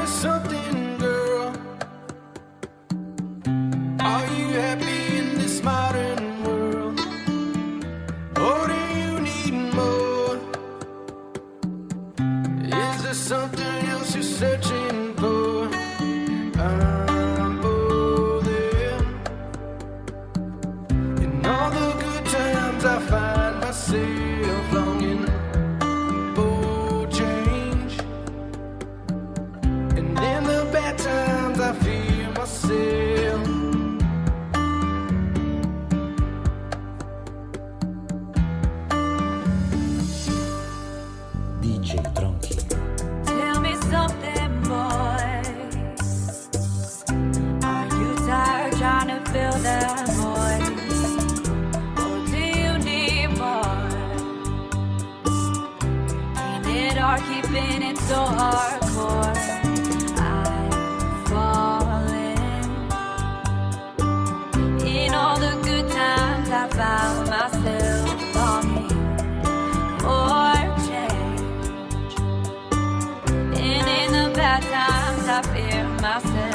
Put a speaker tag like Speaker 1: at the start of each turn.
Speaker 1: me something, girl. Are you happy in this modern world? Or do you need more? Is there something else you're searching for? I'm bothered. In all the good times I find myself longing for change, and in the bad times I feel myself.
Speaker 2: DJ Tronchi.
Speaker 3: Tell me something, boy. Are you tired trying to fill that void? Or do you need more? Ain't it hard keeping it so hardcore? I'm falling. In all the good times I found myself longing for change. And in the bad times I fear myself.